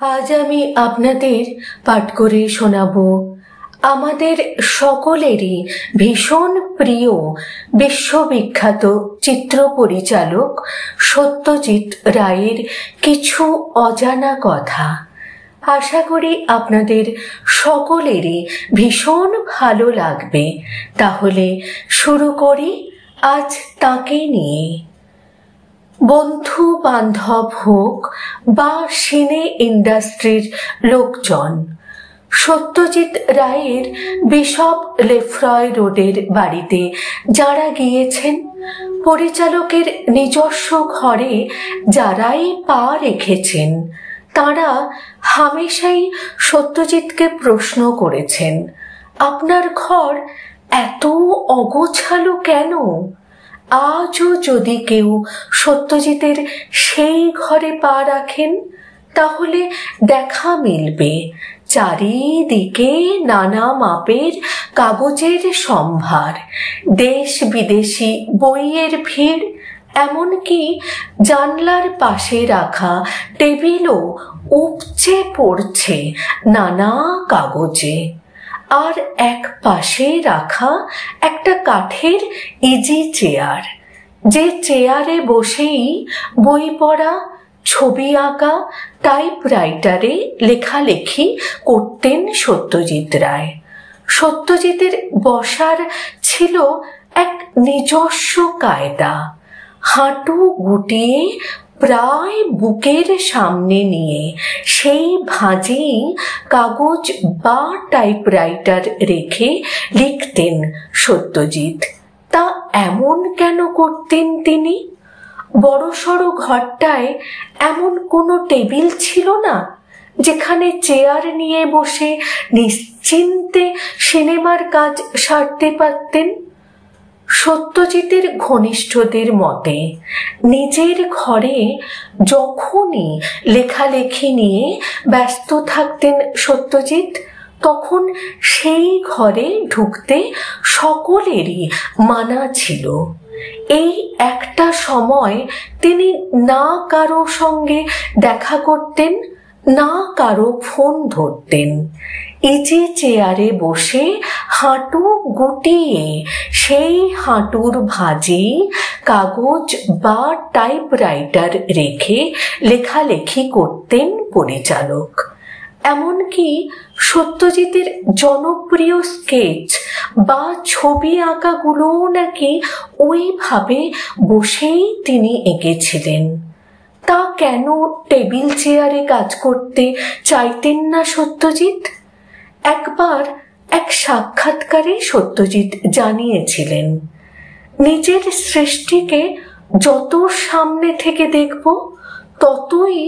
আজ আমি আপনাদের পাঠ করে শোনাবো আমাদের সকলেরই ভীষণ প্রিয় বিশ্ববিখ্যাত চিত্র পরিচালক সত্যজিৎ রায়ের কিছু অজানা কথা। আশা করি আপনাদের সকলেরই ভীষণ ভালো লাগবে। তাহলে শুরু করি আজ তাকে নিয়ে। বন্ধু বান্ধব হোক বা সিনে ইন্ডাস্ট্রির লোকজন, সত্যজিৎ রায়ের বিশপ লেফ্রয় রোডের বাড়িতে যারা গিয়েছেন, পরিচালকের নিজস্ব ঘরে যারাই পা রেখেছেন, তারা হামেশাই সত্যজিৎকে প্রশ্ন করেছেন, আপনার ঘর এত অগোছালো কেন? আজও যদি কেউ সত্যজিতের সেই ঘরে পা রাখেন, তাহলে দেখা মিলবে চারিদিকে নানা মাপের কাগজের সম্ভার, দেশ বিদেশি বইয়ের ভিড়, এমনকি জানলার পাশে রাখা টেবিলও উপচে পড়ছে নানা কাগজে। আর এক পাশে রাখা একটা কাঠের ইজি চেয়ার, যে চেয়ারে বসেই বই পড়া, ছবি আঁকা, টাইপরাইটারে লেখালেখি করতেন সত্যজিৎ রায়। সত্যজিতের বসার ছিল এক নিজস্ব কায়দা। হাঁটু গুটিয়ে প্রায় বুকের সামনে নিয়ে সেই ভাঁজেই কাগজ বা টাইপরাইটার রেখে লিখতেন সত্যজিৎ। তা এমন কেন করতেন তিনি? বড়সড় ঘরটায় এমন কোনো টেবিল ছিল না যেখানে চেয়ার নিয়ে বসে নিশ্চিন্তে সিনেমার কাজ সারতে পারতেন? সত্যজিতের ঘনিষ্ঠদের মতে নিজের ঘরে যখনই লেখালেখি নিয়ে ব্যস্ত থাকতেন সত্যজিৎ, তখন সেই ঘরে ঢুকতে সকলেরই মানা ছিল। এই একটা সময় তিনি না কারো সঙ্গে দেখা করতেন, না কারো ফোন ধরতেন। ইজি চেয়ারে বসে হাঁটু গুটিয়ে সেই হাঁটুর ভাঁজে কাগজ বা টাইপরাইটার রেখে লেখালেখি করতেন পরিচালক। এমনকি সত্যজিতের জনপ্রিয় স্কেচ বা ছবি আঁকাগুলোও নাকি ওইভাবে বসেই তিনি এঁকেছিলেন। তা কেন টেবিল চেয়ারে কাজ করতে চাইতেন না সত্যজিৎ? একবার এক সাক্ষাৎকারে সত্যজিৎ জানিয়েছিলেন, নিজের সৃষ্টিকে যত সামনে থেকে দেখব, ততই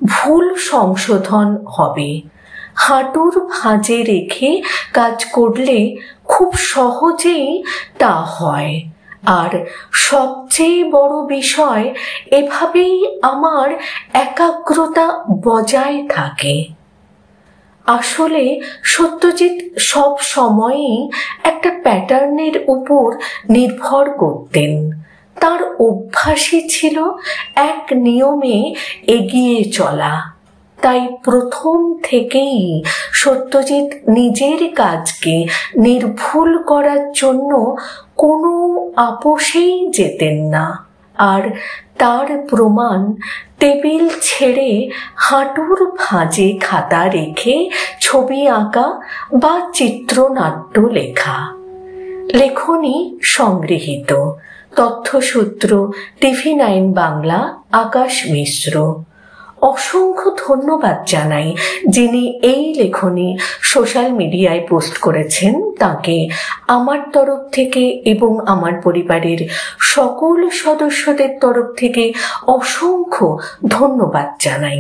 ভুল সংশোধন হবে। হাঁটুর ভাঁজে রেখে কাজ করলে খুব সহজেই তা হয়। আর সবচেয়ে বড় বিষয়, এভাবেই আমার একাগ্রতা বজায় থাকে। আসলে সত্যজিৎ সব সময়ই একটা প্যাটার্নের উপর নির্ভর করতেন। তার অভ্যাসই ছিল এক নিয়মে এগিয়ে চলা। তাই প্রথম থেকেই সত্যজিৎ নিজের কাজকে নির্ভুল করার জন্য কোনো আপোষেই যেতেন না। আর তার প্রমাণ টেবিল ছেড়ে হাঁটুর ভাঁজে খাতা রেখে ছবি আঁকা বা চিত্রনাট্য লেখা। লেখনী সংগৃহীত, তথ্যসূত্র TV9 বাংলা, আকাশ মিশ্র। অসংখ্য ধন্যবাদ জানাই যিনি এই লেখনী সোশ্যাল মিডিয়ায় পোস্ট করেছেন, তাকে আমার তরফ থেকে এবং আমার পরিবারের সকল সদস্যদের তরফ থেকে অসংখ্য ধন্যবাদ জানাই।